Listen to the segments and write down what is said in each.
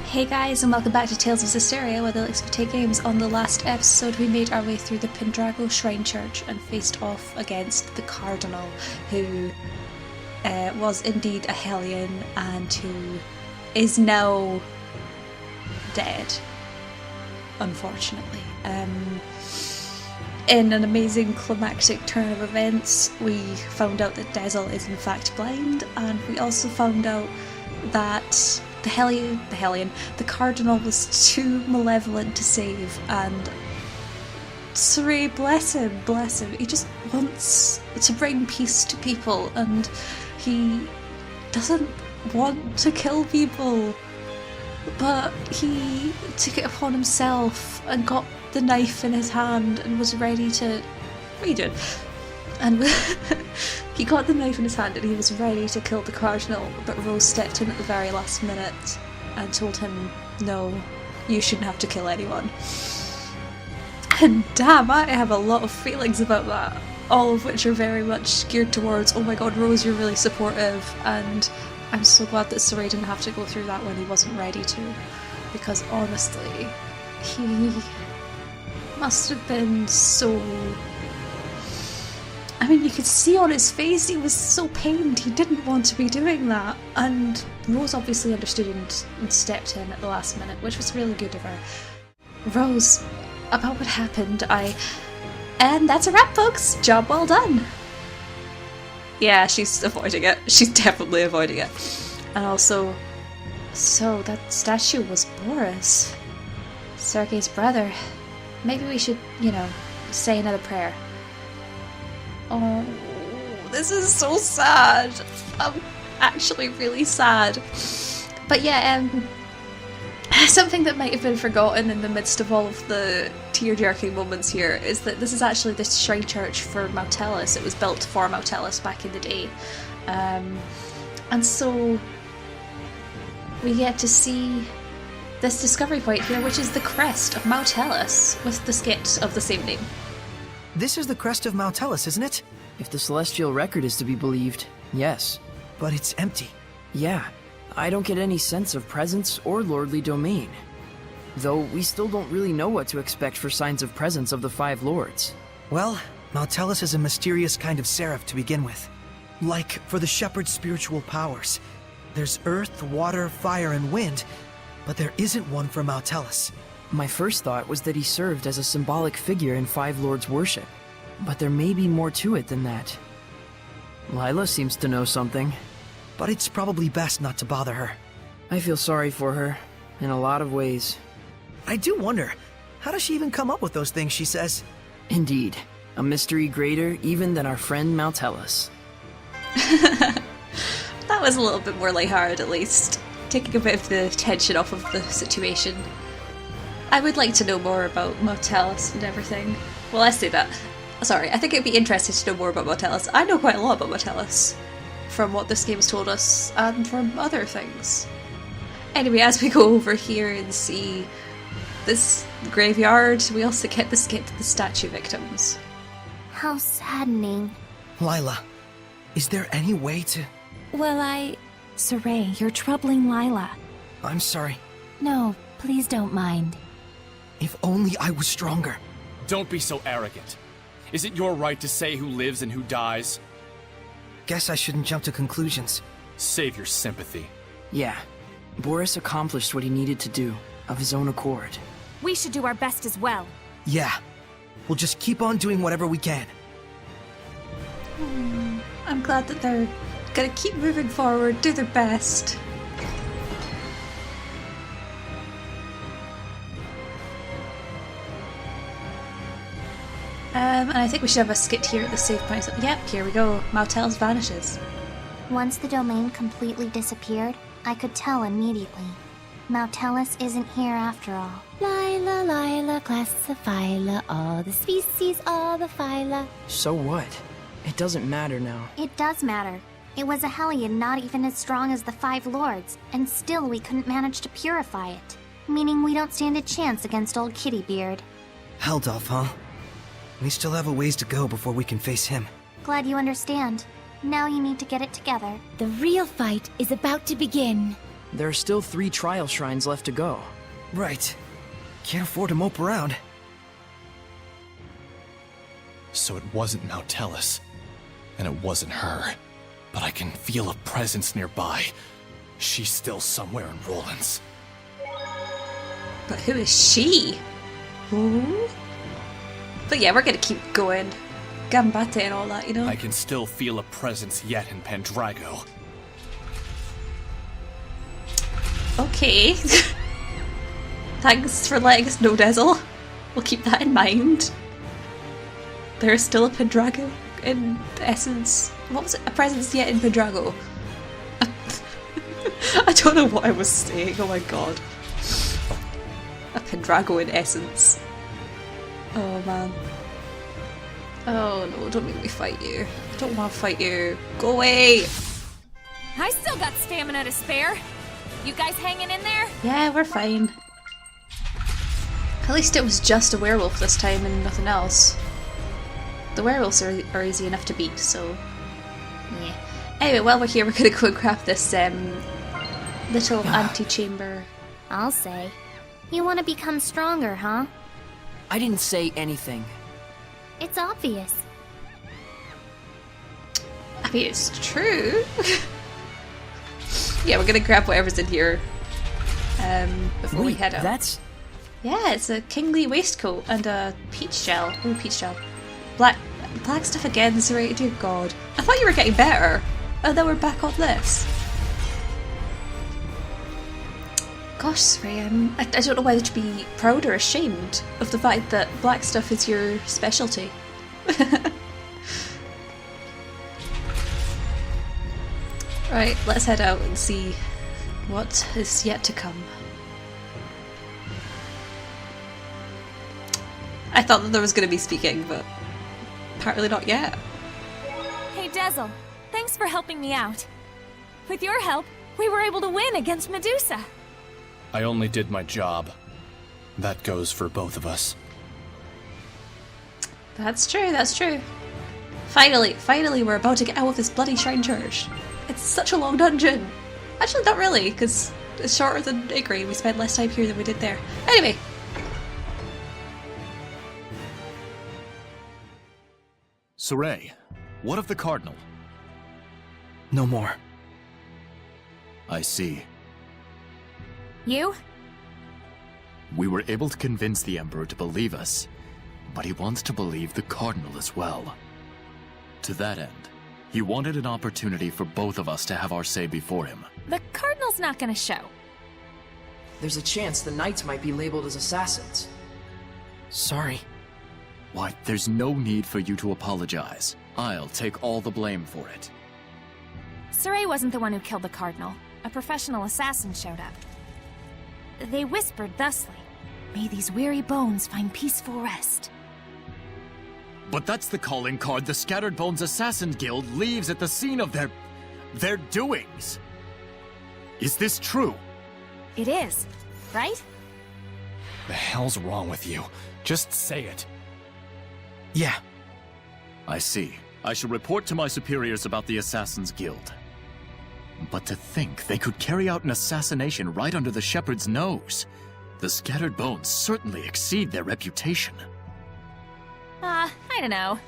Hey guys, and welcome back to Tales of Zestiria, where the LXVT games. On the last episode we made our way through the Pendrago Shrinechurch and faced off against the Cardinal, who was indeed a Hellion and who is now dead, unfortunately. In an amazing climactic turn of events, we found out that Dezel is in fact blind, and we also found out that the Cardinal was too malevolent to save, and Suri, bless him, he just wants to bring peace to people, and he doesn't want to kill people, but he took it upon himself and got the knife in his hand and was ready to... What are you doing? And he got the knife in his hand and he was ready to kill the Cardinal, but Rose stepped in at the very last minute and told him, no, you shouldn't have to kill anyone. And damn, I have a lot of feelings about that, all of which are very much geared towards, oh my god, Rose, you're really supportive, and I'm so glad that Saray didn't have to go through that when he wasn't ready to, because honestly, he must have been so... I mean, you could see on his face he was so pained, he didn't want to be doing that, and Rose obviously understood and stepped in at the last minute, which was really good of her. Rose, about what happened, And that's a wrap, folks! Job well done! Yeah, she's avoiding it. She's definitely avoiding it. And also, so that statue was Boris, Sergei's brother. Maybe we should, say another prayer. Oh, this is so sad. I'm actually really sad. But yeah, something that might have been forgotten in the midst of all of the tear-jerking moments here is that this is actually the shrinechurch for Mautellus. It was built for Mautellus back in the day. And so we get to see this discovery point here, which is the crest of Mautellus with the skit of the same name. This is the crest of Mautellus, isn't it? If the celestial record is to be believed, yes. But it's empty. Yeah, I don't get any sense of presence or lordly domain. Though we still don't really know what to expect for signs of presence of the Five Lords. Well, Mautellus is a mysterious kind of seraph to begin with. Like for the shepherd's spiritual powers. There's earth, water, fire, and wind, but there isn't one for Mautellus. My first thought was that he served as a symbolic figure in Five Lords worship, but there may be more to it than that. Lila seems to know something. But it's probably best not to bother her. I feel sorry for her, in a lot of ways. I do wonder, how does she even come up with those things she says? Indeed, a mystery greater even than our friend Mautellus. That was a little bit more lighthearted, at least, taking a bit of the tension off of the situation. I would like to know more about Mautellus and everything. Well, I say that. Sorry, I think it'd be interesting to know more about Mautellus. I know quite a lot about Mautellus, from what this game's told us, and from other things. Anyway, as we go over here and see this graveyard, we also get the skit of the statue victims. How saddening. Lila, is there any way to... Well, Saray, you're troubling Lila. I'm sorry. No, please don't mind. If only I was stronger. Don't be so arrogant. Is it your right to say who lives and who dies? Guess I shouldn't jump to conclusions. Save your sympathy. Yeah, Boris accomplished what he needed to do, of his own accord. We should do our best as well. Yeah. We'll just keep on doing whatever we can. I'm glad that they're gonna keep moving forward, do their best. And I think we should have a skit here at the save point. Yep, here we go. Mautellus vanishes. Once the domain completely disappeared, I could tell immediately. Mautellus isn't here after all. Lila, Lila, classifila, all the species, all the phyla. So what? It doesn't matter now. It does matter. It was a Hellion not even as strong as the Five Lords, and still we couldn't manage to purify it. Meaning we don't stand a chance against old Kittybeard. Heldolf, huh? We still have a ways to go before we can face him. Glad you understand. Now you need to get it together. The real fight is about to begin. There are still 3 trial shrines left to go. Right. Can't afford to mope around. So it wasn't Nautilus, and it wasn't her. But I can feel a presence nearby. She's still somewhere in Roland's. But who is she? Ooh. But yeah, we're gonna keep going. Gambate and all that, you know? I can still feel a presence yet in Pendrago. Okay. Thanks for letting us know, Dezel. We'll keep that in mind. There is still a pendrago in Essence. What was it? A presence yet in Pendrago. I don't know what I was saying, oh my god. A pendrago in Essence. Oh man. Oh no, don't make me fight you. I don't want to fight you. Go away! I still got stamina to spare. You guys hanging in there? Yeah, we're fine. At least it was just a werewolf this time and nothing else. The werewolves are easy enough to beat, so yeah. Anyway, while we're here, we're gonna go and grab this little antechamber. I'll say. You want to become stronger, huh? I didn't say anything. It's obvious. I mean, it's true. Yeah, we're gonna grab whatever's in here before we head out. That's... Yeah, it's a kingly waistcoat and a peach shell. Oh, peach shell. Black stuff again, Zestiria, dear god. I thought you were getting better. And then we're back on this. Gosh, Zestiria, I don't know whether to be proud or ashamed of the fact that black stuff is your specialty. Right, let's head out and see what is yet to come. I thought that there was going to be speaking, but apparently not yet. Hey, Dezel. Thanks for helping me out. With your help, we were able to win against Medusa. I only did my job. That goes for both of us. That's true, that's true. Finally we're about to get out of this bloody shrinechurch. It's such a long dungeon. Actually, not really, because it's shorter than Igri. We spent less time here than we did there. Anyway. Sorey, what of the Cardinal? No more. I see. You? We were able to convince the Emperor to believe us, but he wants to believe the Cardinal as well. To that end, he wanted an opportunity for both of us to have our say before him. The Cardinal's not gonna show. There's a chance the Knights might be labeled as assassins. Sorry. Why, there's no need for you to apologize. I'll take all the blame for it. Sorey wasn't the one who killed the Cardinal. A professional assassin showed up. They whispered thusly, "May these weary bones find peaceful rest." But that's the calling card the Scattered Bones Assassin Guild leaves at the scene of their doings. Is this true? It is, right? The hell's wrong with you? Just say it. Yeah. I see. I shall report to my superiors about the Assassin's Guild. But to think they could carry out an assassination right under the Shepherd's nose. The Scattered Bones certainly exceed their reputation. I don't know.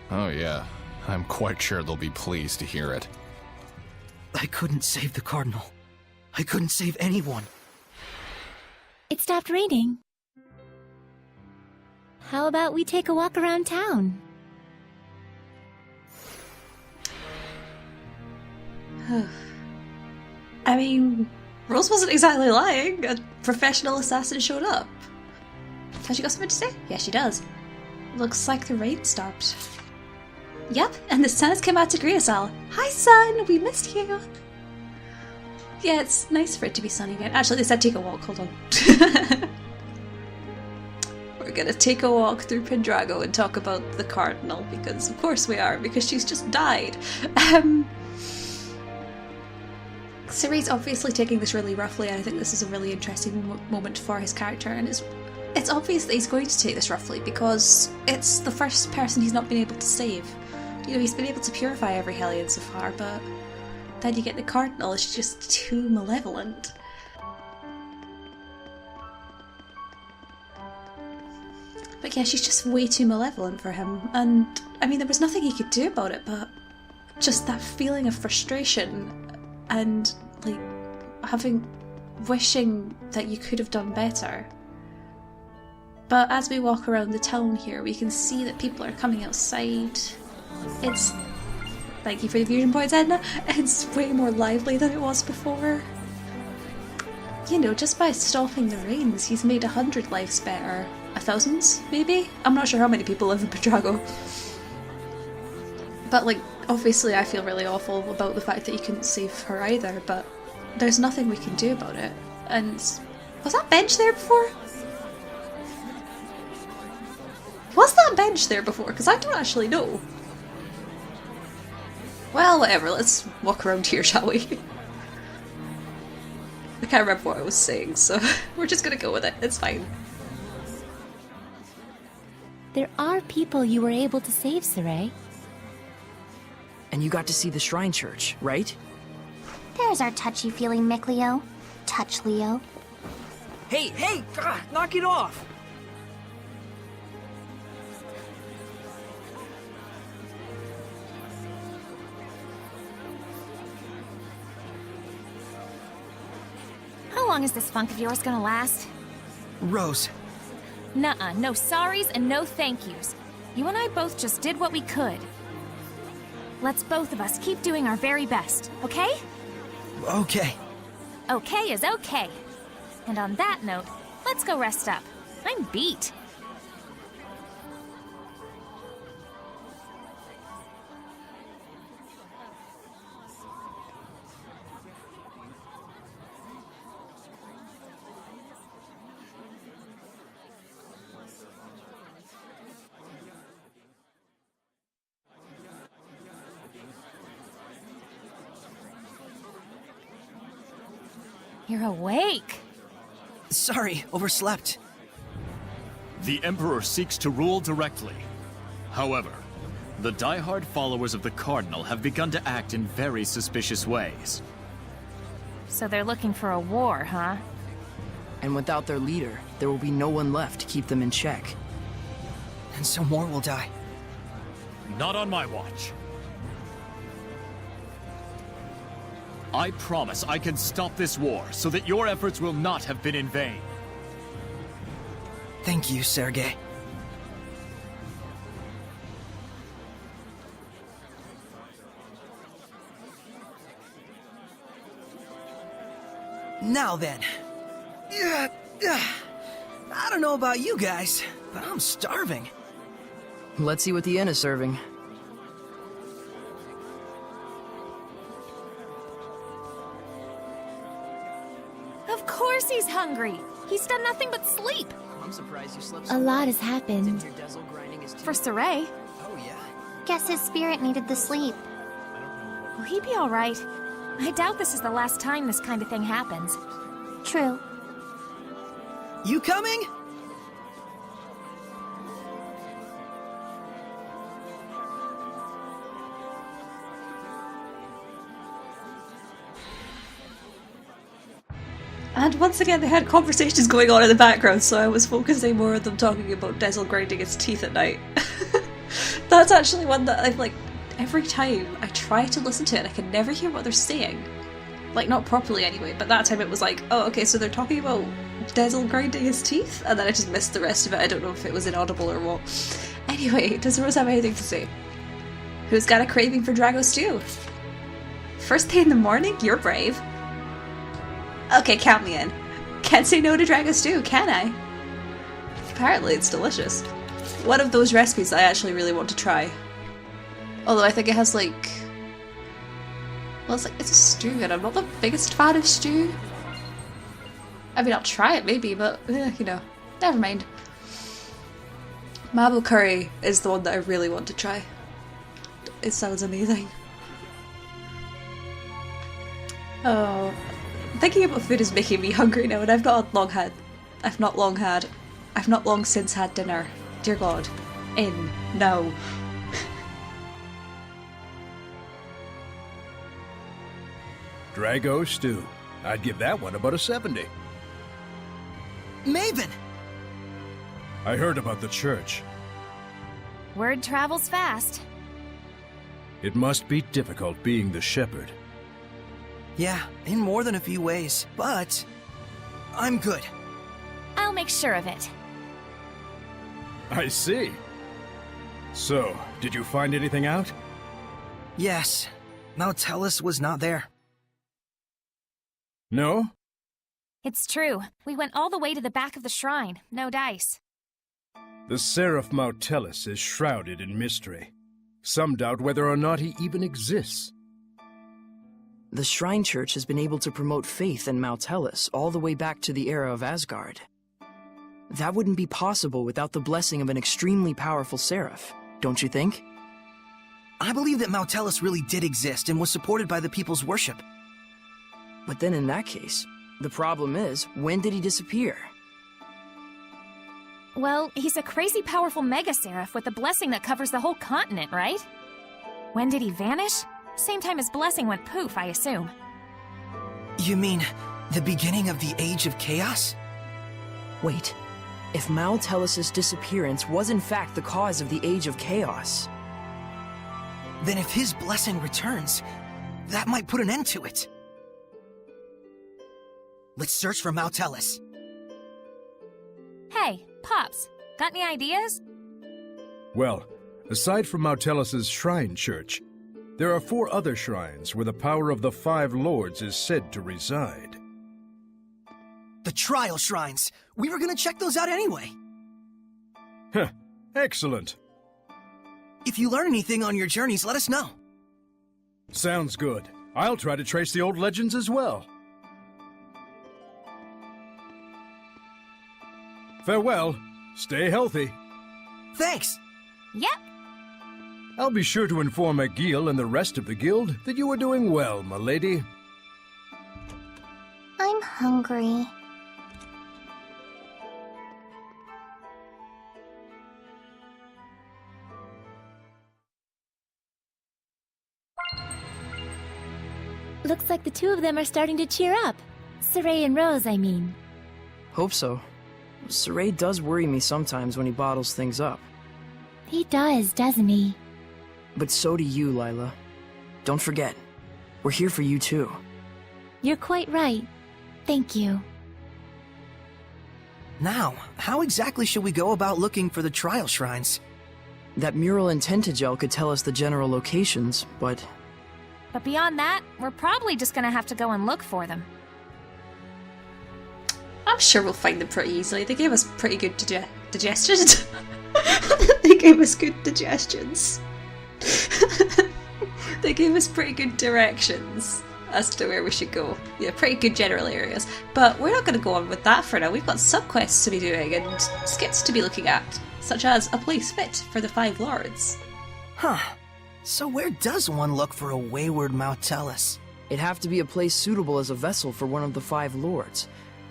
Oh yeah, I'm quite sure they'll be pleased to hear it. I couldn't save the Cardinal. I couldn't save anyone. It stopped raining. How about we take a walk around town? I mean, Rose wasn't exactly lying. A professional assassin showed up. Has she got something to say? Yeah, she does. Looks like the rain stopped. Yep, and the sun has come out to greet us all. Hi, sun! We missed you! Yeah, it's nice for it to be sunny again. Actually, they said take a walk. Hold on. We're gonna take a walk through Pendrago and talk about the Cardinal, because of course we are, because she's just died. Ciri's obviously taking this really roughly, and I think this is a really interesting moment for his character, and it's obvious that he's going to take this roughly because it's the first person he's not been able to save. You know, he's been able to purify every Hellion so far, but then you get the Cardinal is just too malevolent. But yeah, she's just way too malevolent for him, and I mean, there was nothing he could do about it, but just that feeling of frustration and like wishing that you could have done better. But as we walk around the town here, we can see that people are coming outside. It's, thank you for the fusion points, Edna, it's way more lively than it was before. You know, just by stopping the rains, he's made 100 lives better. 1,000, maybe? I'm not sure how many people live in Pendrago. But like, obviously I feel really awful about the fact that you couldn't save her either, but there's nothing we can do about it. And was that bench there before? Was that bench there before? Because I don't actually know. Well, whatever, let's walk around here, shall we? I can't remember what I was saying, so we're just gonna go with it, it's fine. There are people you were able to save, Saray. And you got to see the Shrine Church, right? There's our touchy-feely Micleo. Touch Leo. Hey, hey! God, knock it off! How long is this funk of yours gonna last? Rose. Nuh-uh, no sorries and no thank yous. You and I both just did what we could. Let's both of us keep doing our very best, okay? Okay. Okay is okay. And on that note, let's go rest up. I'm beat. You're awake. Sorry, overslept. The Emperor seeks to rule directly. However, the die-hard followers of the Cardinal have begun to act in very suspicious ways. So they're looking for a war, huh? And without their leader, there will be no one left to keep them in check. And so more will die. Not on my watch. I promise I can stop this war so that your efforts will not have been in vain. Thank you, Sergei. Now then. I don't know about you guys, but I'm starving. Let's see what the inn is serving. Of course he's hungry. He's done nothing but sleep. I'm surprised you slept A lot has happened. For Saray. Oh yeah. Guess his spirit needed the sleep. Will he be alright? I doubt this is the last time this kind of thing happens. True. You coming? And once again, they had conversations going on in the background, so I was focusing more on them talking about Dezel grinding his teeth at night. That's actually one that I've like, every time I try to listen to it, I can never hear what they're saying. Like, not properly anyway, but that time it was like, oh, okay, so they're talking about Dezel grinding his teeth, and then I just missed the rest of it. I don't know if it was inaudible or what. Anyway, does Rose have anything to say? Who's got a craving for Drago stew? First thing in the morning? You're brave. Okay, count me in. Can't say no to Drago stew, can I? Apparently it's delicious. One of those recipes I actually really want to try. Although I think it has like... well, it's a stew, and I'm not the biggest fan of stew. I mean, I'll try it maybe, but, you know, never mind. Marble curry is the one that I really want to try. It sounds amazing. Oh, thinking about food is making me hungry now, and I've not long since had dinner. Dear God. In. No. Drago stew. I'd give that one about a 70. Maven! I heard about the church. Word travels fast. It must be difficult being the shepherd. Yeah, in more than a few ways, but I'm good. I'll make sure of it. I see. So, did you find anything out? Yes, Nautilus was not there. No? It's true. We went all the way to the back of the shrine. No dice. The Seraph Mautellus is shrouded in mystery. Some doubt whether or not he even exists. The Shrinechurch has been able to promote faith in Mautellus all the way back to the era of Asgard. That wouldn't be possible without the blessing of an extremely powerful Seraph, don't you think? I believe that Mautellus really did exist and was supported by the people's worship. But then in that case, the problem is, when did he disappear? Well, he's a crazy powerful Mega Seraph with a blessing that covers the whole continent, right? When did he vanish? Same time his blessing went poof, I assume. You mean the beginning of the Age of Chaos? Wait, if Mautellus's disappearance was in fact the cause of the Age of Chaos, then if his blessing returns, that might put an end to it. Let's search for Mautellus. Hey, Pops, got any ideas? Well, aside from Mautellus's shrine church, there are 4 other shrines where the power of the 5 lords is said to reside. The trial shrines! We were gonna check those out anyway! Heh, excellent. If you learn anything on your journeys, let us know. Sounds good. I'll try to trace the old legends as well. Farewell. Stay healthy. Thanks! Yep. I'll be sure to inform Agil and the rest of the guild that you are doing well, my lady. I'm hungry. Looks like the two of them are starting to cheer up. Saray and Rose, I mean. hope so. Saray does worry me sometimes when he bottles things up. He does, doesn't he? But so do you, Lila. Don't forget, we're here for you too. You're quite right. Thank you. Now, how exactly should we go about looking for the trial shrines? That mural in Tentagel could tell us the general locations, but... But beyond that, we're probably just gonna have to go and look for them. I'm sure we'll find them pretty easily. They gave us pretty good digestions. They gave us good digestions. They gave us pretty good directions as to where we should go. Yeah, pretty good general areas. But we're not going to go on with that for now. We've got subquests to be doing and skits to be looking at, such as a place fit for the 5 lords. Huh. So where does one look for a wayward Mautellus? It'd have to be a place suitable as a vessel for one of the 5 lords.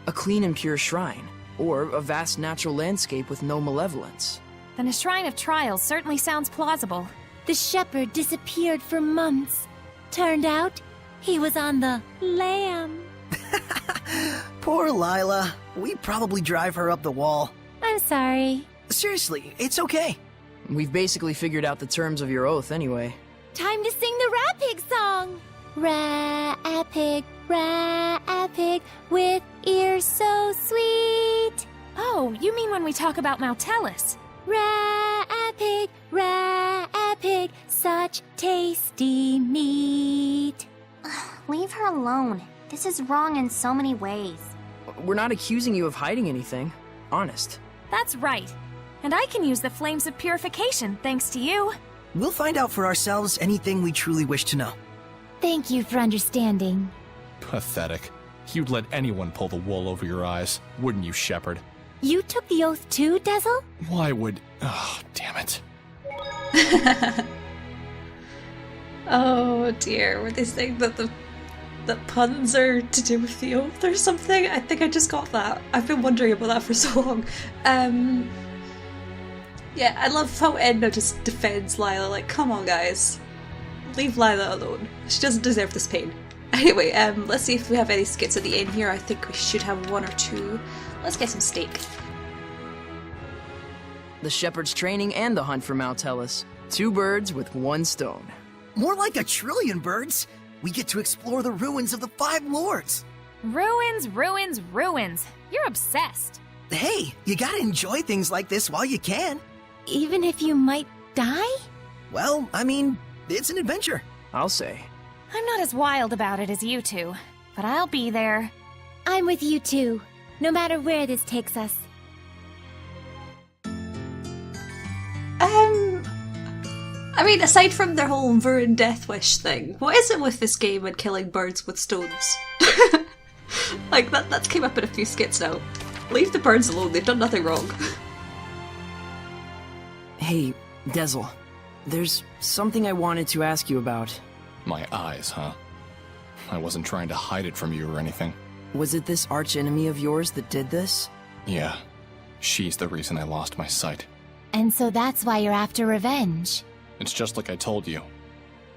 A clean and pure shrine, or a vast natural landscape with no malevolence. Then a Shrine of Trials certainly sounds plausible. The shepherd disappeared for months. Turned out, he was on the lam. Poor Lila. We probably drive her up the wall. I'm sorry. Seriously, it's okay. We've basically figured out the terms of your oath anyway. Time to sing the Rat-Pig song! Rat-Pig, with ears so sweet. Oh, you mean when we talk about Mautellus? Rat-Pig, such tasty meat. Leave her alone. This is wrong in so many ways. We're not accusing you of hiding anything. Honest. That's right. And I can use the Flames of Purification, thanks to you. We'll find out for ourselves anything we truly wish to know. Thank you for understanding. Pathetic. You'd let anyone pull the wool over your eyes, wouldn't you, Shepherd? You took the oath too, Dezel? Why would... Oh, damn it. Oh dear, were they saying that the puns are to do with the oath or something? I think I just got that. I've been wondering about that for so long. Yeah, I love how Edna just defends Lila, like, come on guys. Leave Lila alone. She doesn't deserve this pain. Anyway, let's see if we have any skits at the end here. I think we should have one or two. Let's get some steak. The shepherd's training and the hunt for Mount Tellus. 2 birds with 1 stone. More like 1,000,000,000,000 birds. We get to explore the ruins of the 5 lords. Ruins, ruins, ruins. You're obsessed. Hey, you gotta enjoy things like this while you can. Even if you might die? Well, I mean, it's an adventure. I'll say. I'm not as wild about it as you two, but I'll be there. I'm with you too, no matter where this takes us. I mean, aside from their whole Vurin Death Wish thing, what is it with this game and killing birds with stones? Like, that's came up in a few skits now. Leave the birds alone, they've done nothing wrong. Hey, Dezel. There's something I wanted to ask you about. My eyes, huh? I wasn't trying to hide it from you or anything. Was it this archenemy of yours that did this? Yeah. She's the reason I lost my sight. And so that's why you're after revenge. It's just like I told you.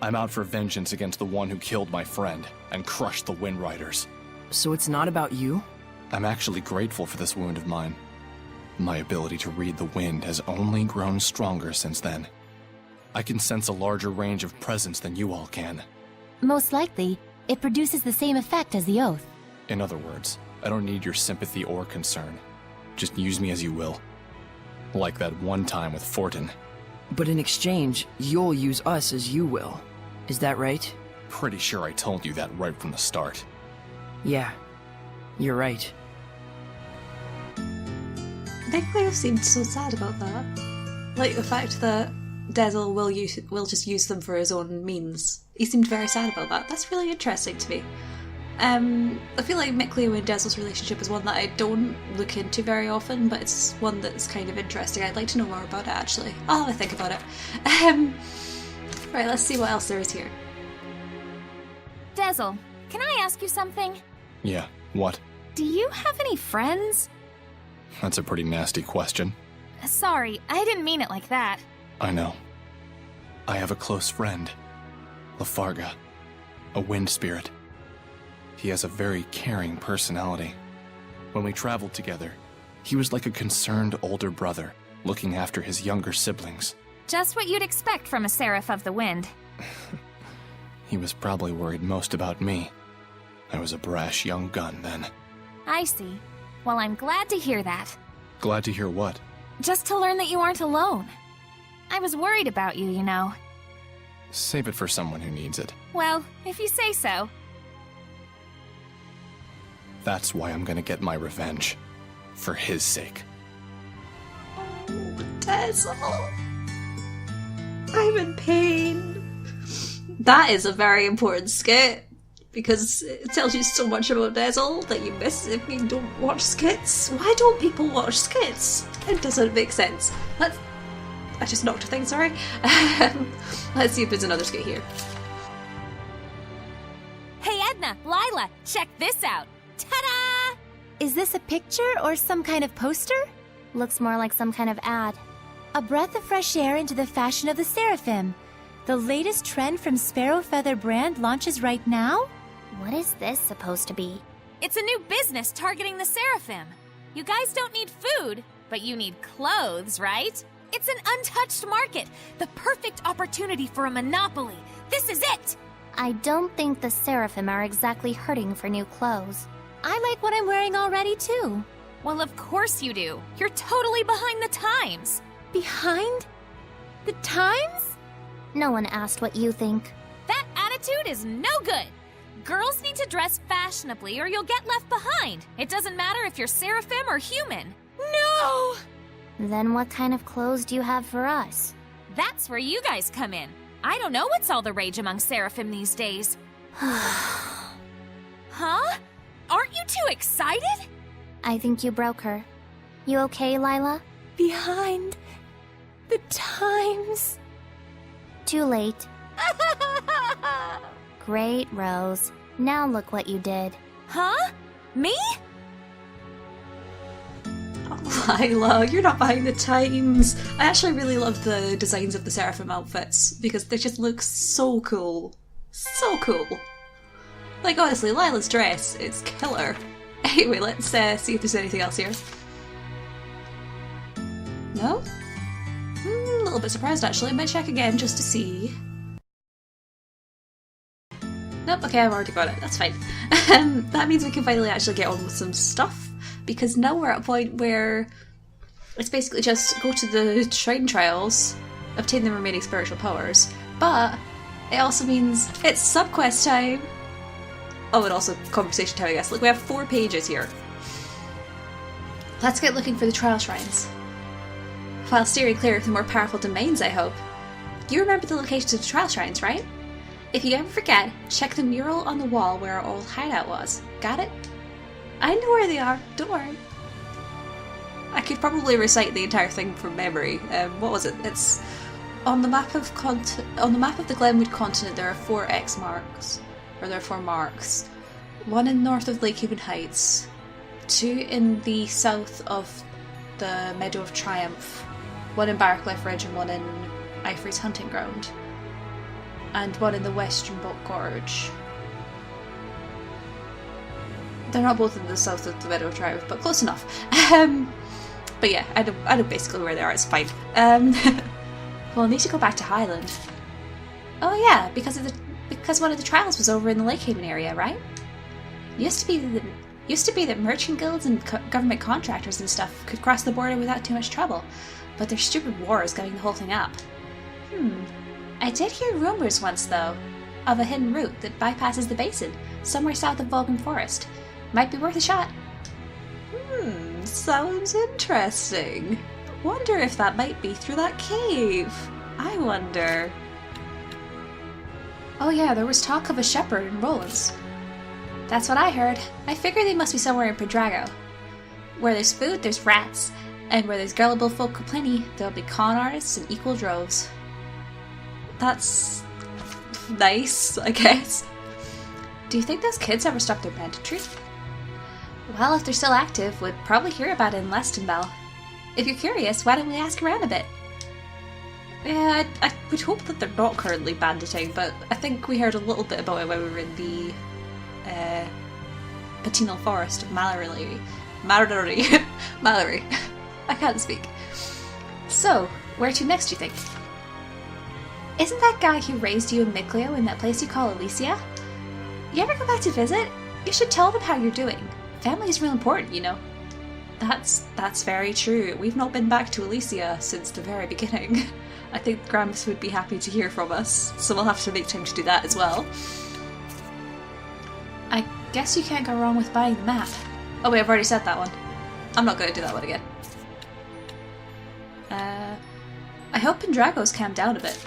I'm out for vengeance against the one who killed my friend and crushed the Wind Riders. So it's not about you? I'm actually grateful for this wound of mine. My ability to read the wind has only grown stronger since then. I can sense a larger range of presence than you all can. Most likely, it produces the same effect as the oath. In other words, I don't need your sympathy or concern. Just use me as you will. Like that one time with Fortin. But in exchange, you'll use us as you will. Is that right? Pretty sure I told you that right from the start. Yeah, you're right. Nikolai seemed so sad about that. Like the fact that Dezel will just use them for his own means. He seemed very sad about that. That's really interesting to me. I feel like Mikleo and Dezel's relationship is one that I don't look into very often, but it's one that's kind of interesting. I'd like to know more about it, actually. I'll have a think about it. Right, let's see what else there is here. Dezel, can I ask you something? Yeah, what? Do you have any friends? That's a pretty nasty question. Sorry, I didn't mean it like that. I know. I have a close friend. Lafarga. A wind spirit. He has a very caring personality. When we traveled together, he was like a concerned older brother, looking after his younger siblings. Just what you'd expect from a Seraph of the Wind. He was probably worried most about me. I was a brash young gun then. I see. Well, I'm glad to hear that. Glad to hear what? Just to learn that you aren't alone. I was worried about you, you know. Save it for someone who needs it. Well, if you say so. That's why I'm gonna get my revenge. For his sake. Oh, Dezel. I'm in pain. That is a very important skit, because it tells you so much about Dezel that you miss if you don't watch skits. Why don't people watch skits? It doesn't make sense. I just knocked a thing, sorry. Let's see if there's another skit here. Hey Edna, Lila, check this out. Ta-da! Is this a picture or some kind of poster? Looks more like some kind of ad. A breath of fresh air into the fashion of the Seraphim. The latest trend from Sparrow Feather brand launches right now? What is this supposed to be? It's a new business targeting the Seraphim. You guys don't need food, but you need clothes, right? It's an untouched market. The perfect opportunity for a monopoly. This is it! I don't think the Seraphim are exactly hurting for new clothes. I like what I'm wearing already, too. Well, of course you do. You're totally behind the times. Behind the times? No one asked what you think. That attitude is no good. Girls need to dress fashionably or you'll get left behind. It doesn't matter if you're Seraphim or human. No! Then what kind of clothes do you have for us? That's where you guys come in. I don't know what's all the rage among Seraphim these days. Huh? Aren't you too excited? I think you broke her. You okay, Lila? Behind the times. Too late. Great, Rose. Now look what you did. Huh? Me? Oh, Lila, you're not behind the times. I actually really love the designs of the Seraphim outfits because they just look so cool. So cool. Like, honestly, Lila's dress is killer. Anyway, let's see if there's anything else here. No? A little bit surprised, actually. I might check again just to see. Nope, okay, I've already got it. That's fine. That means we can finally actually get on with some stuff, because now we're at a point where it's basically just go to the shrine trials, obtain the remaining spiritual powers, but it also means it's subquest time! Oh, and also conversation time, I guess. Look, we have 4 pages here. Let's get looking for the trial shrines. While steering clear of the more powerful domains, I hope. You remember the locations of the trial shrines, right? If you ever forget, check the mural on the wall where our old hideout was. Got it? I know where they are, don't worry. I could probably recite the entire thing from memory. What was it? It's on the map of the Glenwood continent. There are 4 X marks, or there are 4 marks. 1 in north of Lake Haven Heights, 2 in the south of the Meadow of Triumph, 1 in Barcliff Ridge, and 1 in Ivory's hunting ground, and 1 in the western Bolt Gorge. They're not both in the south of the Meadow of Triumph, but close enough. But yeah, I know basically where they are, it's fine. We'll need to go back to Highland. Oh yeah, because one of the trials was over in the Lake Haven area, right? Used to be that merchant guilds and government contractors and stuff could cross the border without too much trouble, but their stupid war is getting the whole thing up. I did hear rumors once, though, of a hidden route that bypasses the basin, somewhere south of Walken Forest. Might be worth a shot. Sounds interesting. Wonder if that might be through that cave. I wonder. Oh yeah, there was talk of a shepherd in Rollins. That's what I heard. I figure they must be somewhere in Pendrago. Where there's food, there's rats. And where there's gullible folk aplenty, there'll be con artists in equal droves. That's nice, I guess. Do you think those kids ever stopped their banditry? Well, if they're still active, we'd probably hear about it in Lestonbell. If you're curious, why don't we ask around a bit? Yeah, I would hope that they're not currently banditing, but I think we heard a little bit about it when we were in the patinal forest of Mallory. Mallory. I can't speak. So, where to next, do you think? Isn't that guy who raised you in Micleo in that place you call Elysia? You ever go back to visit? You should tell them how you're doing. Family is real important, you know. That's very true. We've not been back to Elysia since the very beginning. I think Gramus would be happy to hear from us, so we'll have to make time to do that as well. I guess you can't go wrong with buying the map. Oh wait, I've already said that one. I'm not going to do that one again. I hope Pendrago's calmed down a bit.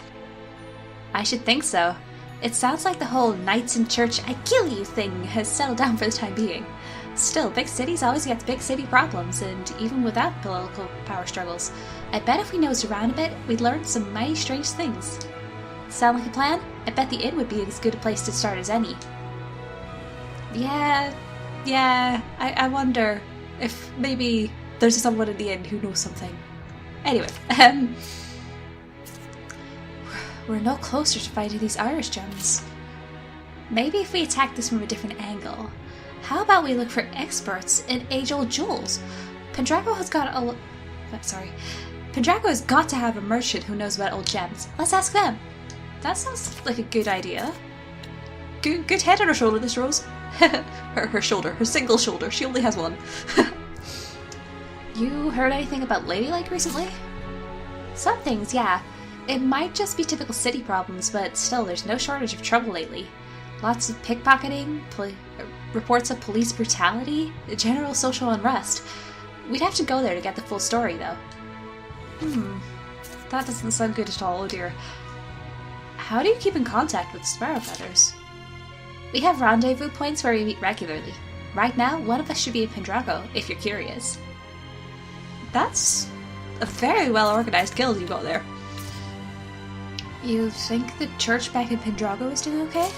I should think so. It sounds like the whole Knights in Church I kill you thing has settled down for the time being. Still, big cities always get big city problems, and even without political power struggles, I bet if we nosed around a bit, we'd learn some mighty strange things. Sound like a plan? I bet the inn would be as good a place to start as any. Yeah, I wonder if maybe there's someone in the inn who knows something. Anyway, we're no closer to finding these Irish gems. Maybe if we attack this from a different angle. How about we look for experts in age-old jewels? Pendrago has got to have a merchant who knows about old gems. Let's ask them. That sounds like a good idea. Good head on her shoulder, this Rose. her shoulder, her single shoulder. She only has one. You heard anything about Ladylike recently? Some things, yeah. It might just be typical city problems, but still, there's no shortage of trouble lately. Lots of pickpocketing, reports of police brutality, general social unrest. We'd have to go there to get the full story, though. That doesn't sound good at all, oh dear. How do you keep in contact with Sparrow Feathers? We have rendezvous points where we meet regularly. Right now, one of us should be in Pendrago, if you're curious. That's a very well-organized guild you got there. You think the church back in Pendrago is doing okay?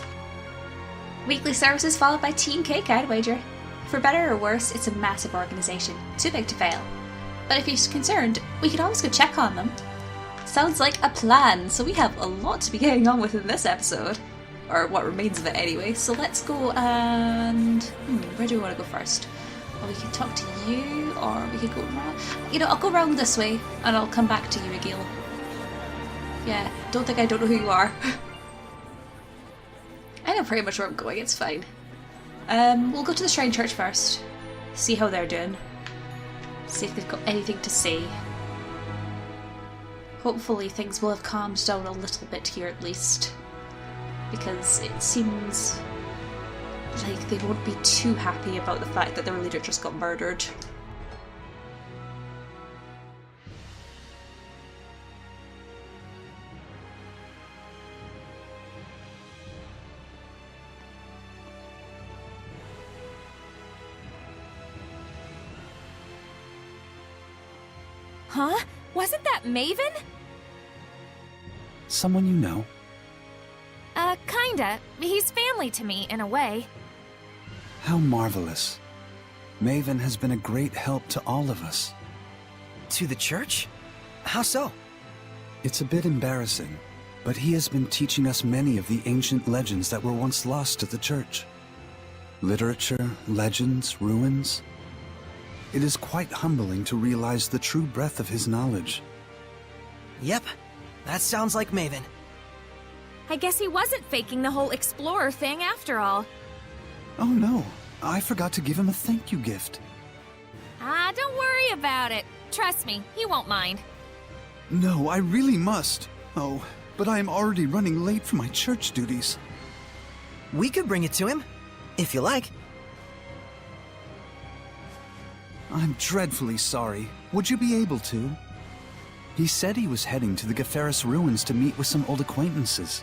Weekly services followed by tea and cake, I'd wager. For better or worse, it's a massive organization, too big to fail. But if you're concerned, we could always go check on them. Sounds like a plan, so we have a lot to be getting on with in this episode. or what remains of it anyway. So let's go and... where do we want to go first? Well, we can talk to you, or we could go around... You know, I'll go around this way, and I'll come back to you, Egil. Yeah, don't think I don't know who you are. I know pretty much where I'm going, it's fine. We'll go to the Shrine Church first. See how they're doing. See if they've got anything to say. Hopefully things will have calmed down a little bit here at least. Because it seems like they won't be too happy about the fact that their leader just got murdered. Huh? Wasn't that Maven? Someone you know? Kinda. He's family to me, in a way. How marvelous. Maven has been a great help to all of us. To the church? How so? It's a bit embarrassing, but he has been teaching us many of the ancient legends that were once lost to the church. Literature, legends, ruins. It is quite humbling to realize the true breadth of his knowledge. Yep, that sounds like Maven. I guess he wasn't faking the whole explorer thing after all. Oh no, I forgot to give him a thank you gift. Don't worry about it. Trust me, he won't mind. No, I really must. Oh, but I am already running late for my church duties. We could bring it to him, if you like. I'm dreadfully sorry. Would you be able to? He said he was heading to the Gaferis ruins to meet with some old acquaintances.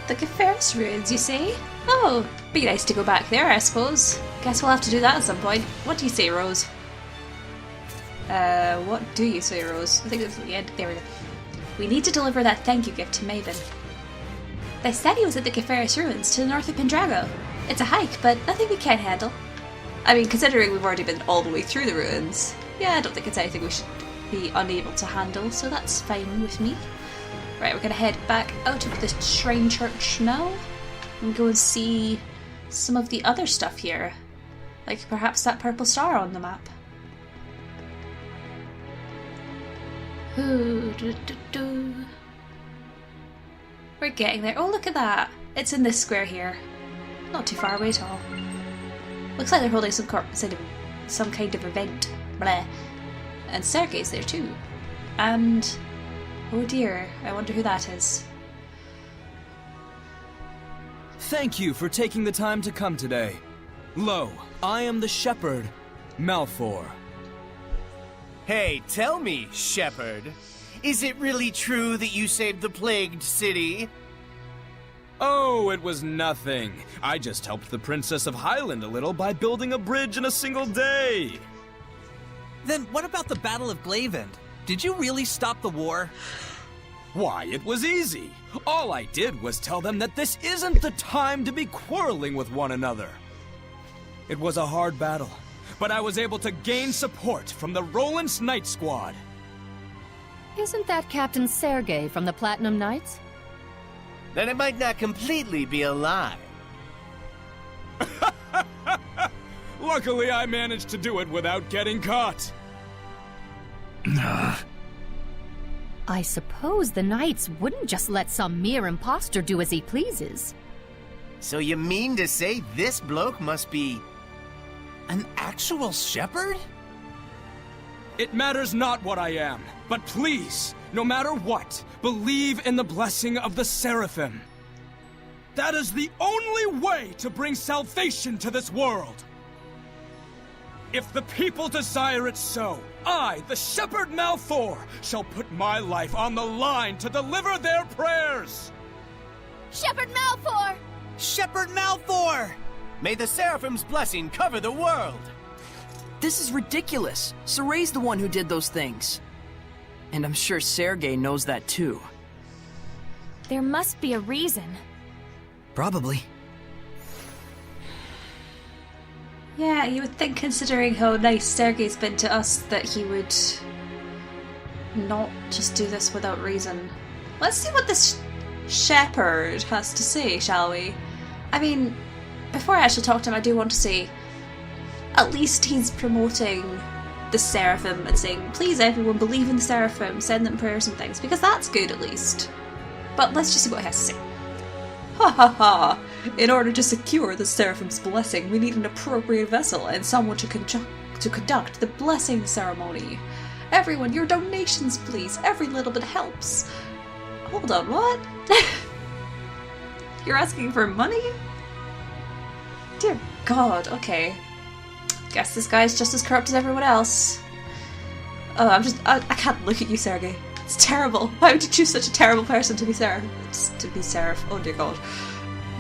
The Gaferis ruins, you say? Oh, be nice to go back there, I suppose. Guess we'll have to do that at some point. What do you say, Rose? What do you say, Rose? I think that's the end. There we go. We need to deliver that thank you gift to Maven. They said he was at the Gaferis ruins to the north of Pendrago. It's a hike, but nothing we can't handle. I mean, considering we've already been all the way through the ruins, yeah, I don't think it's anything we should be unable to handle, so that's fine with me. Right, we're gonna head back out of the Shrine Church now and go and see some of the other stuff here. Like perhaps that purple star on the map. Ooh, We're getting there. Oh, look at that. It's in this square here. Not too far away at all. Looks like they're holding some kind of event. Bleh. And Sergei's there too. And... oh dear, I wonder who that is. Thank you for taking the time to come today. Lo, I am the shepherd, Malfour. Hey, tell me, shepherd, is it really true that you saved the plagued city? Oh, it was nothing. I just helped the Princess of Highland a little by building a bridge in a single day. Then what about the Battle of Glavend? Did you really stop the war? Why, it was easy. All I did was tell them that this isn't the time to be quarreling with one another. It was a hard battle, but I was able to gain support from the Roland's Knight Squad. Isn't that Captain Sergei from the Platinum Knights? Then it might not completely be a lie. Luckily, I managed to do it without getting caught. I suppose the Knights wouldn't just let some mere imposter do as he pleases. So you mean to say this bloke must be... an actual shepherd? It matters not what I am, but please, no matter what, believe in the blessing of the Seraphim. That is the only way to bring salvation to this world. If the people desire it so, I, the Shepherd Malfour, shall put my life on the line to deliver their prayers! Shepherd Malfour! Shepherd Malfour! May the Seraphim's blessing cover the world! This is ridiculous. Soray's the one who did those things. And I'm sure Sergei knows that too. There must be a reason. Probably. Yeah, you would think considering how nice Sergei's been to us that he would not just do this without reason. Let's see what this shepherd has to say, shall we? I mean, before I actually talk to him, I do want to say, at least he's promoting the Seraphim and saying, please everyone, believe in the Seraphim, send them prayers and things, because that's good at least. But let's just see what he has to say. Ha ha ha! In order to secure the Seraphim's blessing, we need an appropriate vessel and someone to conduct the blessing ceremony. Everyone, your donations please, every little bit helps. Hold on, what? You're asking for money? Dear God, okay. Guess this guy's just as corrupt as everyone else. Oh, I can't look at you, Sergey. It's terrible. Why would you choose such a terrible person to be Seraph? Oh dear God.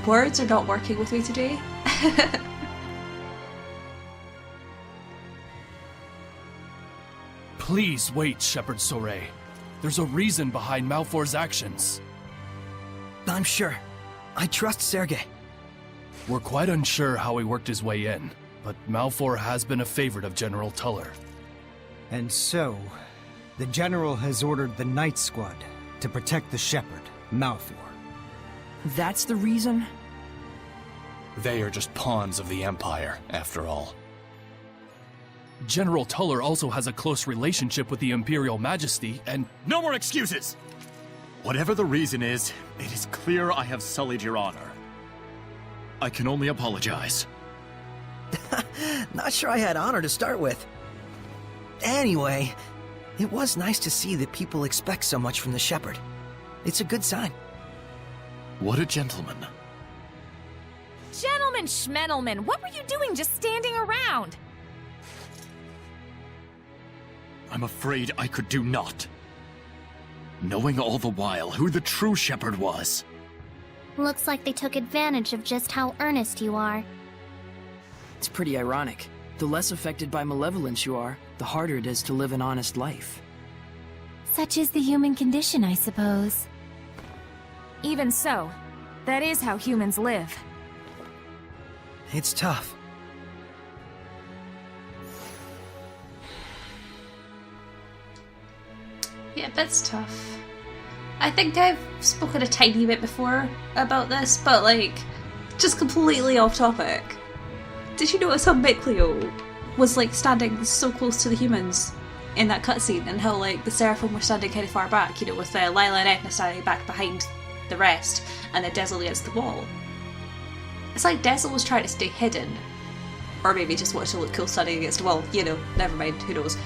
Words are not working with me today. Please wait, Shepherd Soray. There's a reason behind Malfor's actions. I'm sure. I trust Sergey. We're quite unsure how he worked his way in, but Malfor has been a favorite of General Tuller. And so, the General has ordered the Night Squad to protect the Shepherd, Malfor. That's the reason? They are just pawns of the Empire, after all. General Tuller also has a close relationship with the Imperial Majesty, and— No more excuses! Whatever the reason is, it is clear I have sullied your honor. I can only apologize. Not sure I had honor to start with. Anyway, it was nice to see that people expect so much from the Shepherd. It's a good sign. What a gentleman. Gentleman schmentelman, what were you doing just standing around? I'm afraid I could do naught. Knowing all the while who the true Shepherd was. Looks like they took advantage of just how earnest you are. It's pretty ironic. The less affected by malevolence you are, the harder it is to live an honest life. Such is the human condition, I suppose. Even so, that is how humans live. It's tough. Yeah, that's tough. I think I've spoken a tiny bit before about this, but like, just completely off topic. Did you notice how Micleo was like standing so close to the humans in that cutscene, and how like the Seraphim were standing kind of far back, you know, with Lila and Etna standing back behind the rest, and then Dezel against the wall? It's like Dezel was trying to stay hidden, or maybe just wanted to look cool standing against the wall. You know, never mind. Who knows?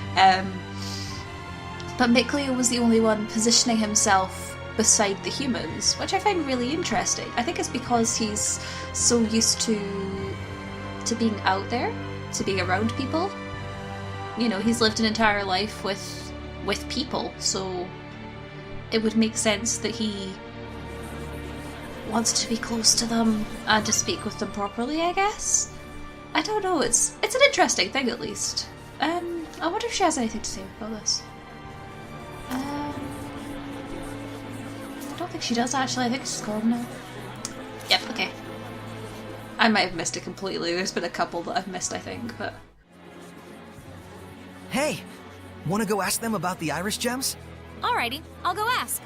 But Micleo was the only one positioning himself beside the humans, which I find really interesting. I think it's because he's so used to being out there, to being around people. You know, he's lived an entire life with people, so it would make sense that he wants to be close to them and to speak with them properly, I guess. I don't know, it's an interesting thing at least. I wonder if she has anything to say about this. I don't think she does actually, I think she's gone now. Yep, okay. I might have missed it completely, there's been a couple that I've missed I think, but... Hey! Wanna go ask them about the Iris gems? Alrighty, I'll go ask.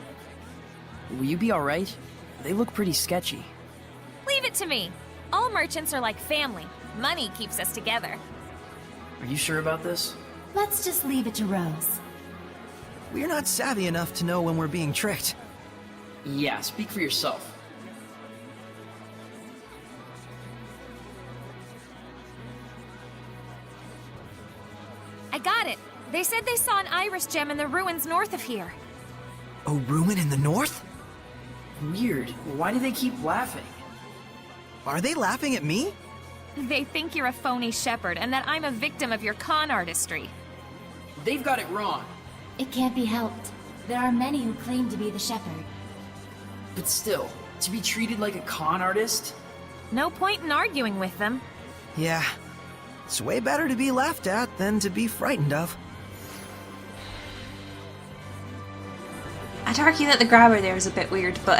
Will you be alright? They look pretty sketchy. Leave it to me. All merchants are like family. Money keeps us together. Are you sure about this? Let's just leave it to Rose. We're not savvy enough to know when we're being tricked. Yeah, speak for yourself. I got it. They said they saw an iris gem in the ruins north of here. A ruin in the north? Weird. Why do they keep laughing? Are they laughing at me? They think you're a phony shepherd and that I'm a victim of your con artistry. They've got it wrong. It can't be helped. There are many who claim to be the shepherd. But still, to be treated like a con artist? No point in arguing with them. Yeah. It's way better to be laughed at than to be frightened of. I'd argue that the grammar there is a bit weird, but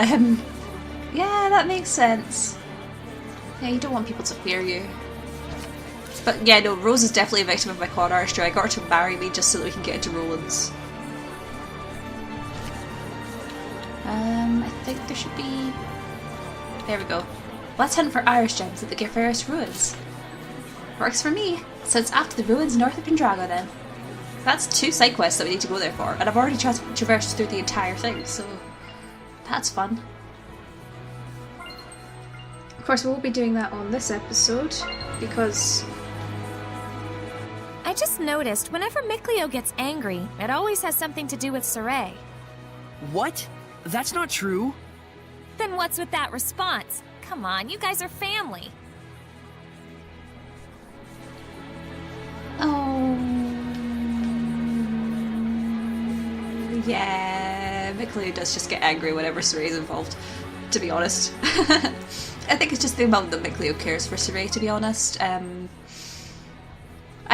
yeah, that makes sense. Yeah, you don't want people to fear you. But yeah, no, Rose is definitely a victim of my con artistry. I got her to marry me just so that we can get into Roland's. I think there should be... There we go. Let's hunt for Irish gems at the Gefaris ruins. Works for me. So it's after the ruins north of Pendrago then. That's 2 side quests that we need to go there for, and I've already traversed through the entire thing, so that's fun. Of course, we won't be doing that on this episode, because... I just noticed whenever Mikleo gets angry, it always has something to do with Saray. What? That's not true. Then what's with that response? Come on, you guys are family. Oh... Yeah, Mikleo does just get angry whenever Saray's involved, to be honest. I think it's just the amount that Mikleo cares for Saray, to be honest. I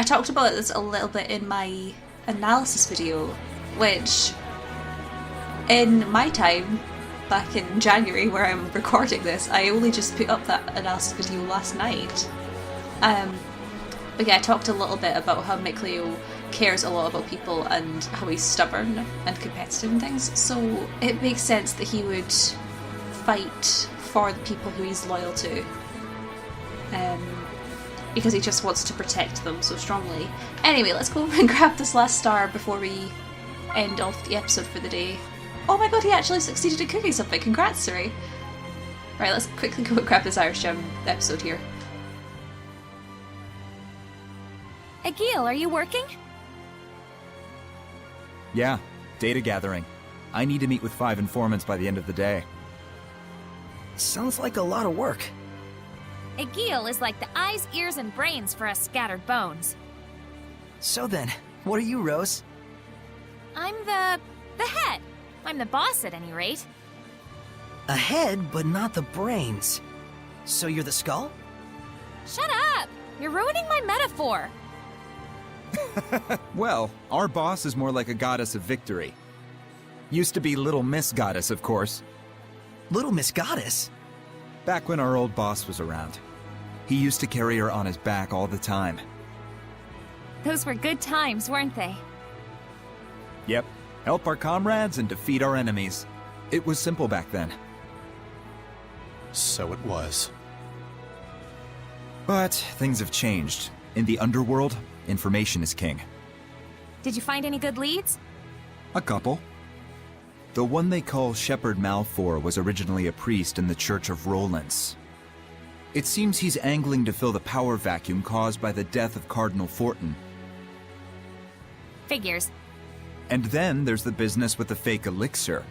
talked about this a little bit in my analysis video, which, in my time, back in January where I'm recording this, I only just put up that analysis video last night. But yeah, I talked a little bit about how Mikleo cares a lot about people and how he's stubborn and competitive and things, so it makes sense that he would fight for the people who he's loyal to. Because he just wants to protect them so strongly. Anyway, let's go and grab this last star before we end off the episode for the day. Oh my god, he actually succeeded in cooking something. Congrats, Saray. Right, let's quickly go and grab this Irish gem episode here. Egil, are you working? Yeah, data gathering. I need to meet with 5 informants by the end of the day. Sounds like a lot of work. Egil is like the eyes, ears, and brains for us scattered bones. So then, what are you, Rose? I'm the head. I'm the boss at any rate. A head, but not the brains. So you're the skull? Shut up! You're ruining my metaphor. Well, our boss is more like a goddess of victory. Used to be Little Miss Goddess, of course. Little Miss Goddess? Back when our old boss was around. He used to carry her on his back all the time. Those were good times, weren't they? Yep. Help our comrades and defeat our enemies. It was simple back then. So it was. But things have changed. In the underworld, information is king. Did you find any good leads? A couple. The one they call Shepherd Malfour was originally a priest in the Church of Rollins. It seems he's angling to fill the power vacuum caused by the death of Cardinal Fortin. Figures. And then there's the business with the fake elixir.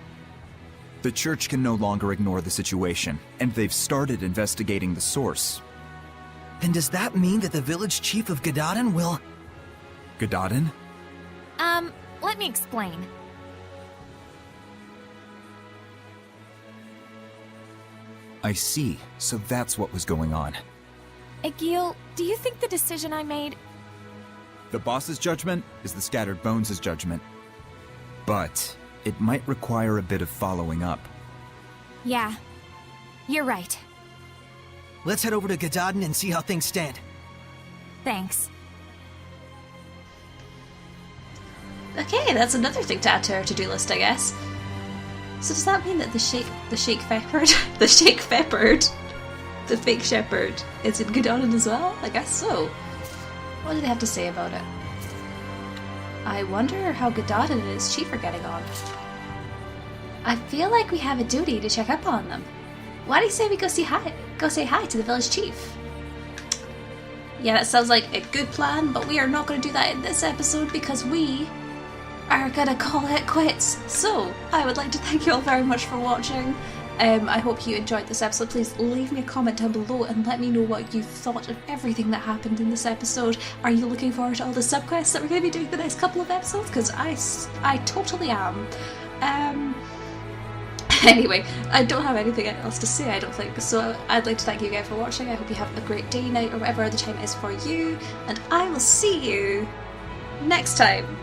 The church can no longer ignore the situation, and they've started investigating the source. Then does that mean that the village chief of Gadadin will... Gadadin? Let me explain. I see. So that's what was going on. Egil, do you think the decision I made... The boss's judgment is the Scattered Bones' judgment. But it might require a bit of following up. Yeah, you're right. Let's head over to Gadadin and see how things stand. Thanks. Okay, that's another thing to add to our to-do list, I guess. So does that mean that the fake shepherd is in Gadadin as well? I guess so. What do they have to say about it? I wonder how Gadadin and his chief are getting on. I feel like we have a duty to check up on them. Why do you say we go say hi to the village chief? Yeah, that sounds like a good plan, but we are not going to do that in this episode because we are gonna call it quits. So, I would like to thank you all very much for watching. I hope you enjoyed this episode. Please leave me a comment down below and let me know what you thought of everything that happened in this episode. Are you looking forward to all the subquests that we're going to be doing the next couple of episodes? Because I totally am. Anyway, I don't have anything else to say, I don't think, so I'd like to thank you again for watching. I hope you have a great day, night, or whatever the time is for you, and I will see you next time.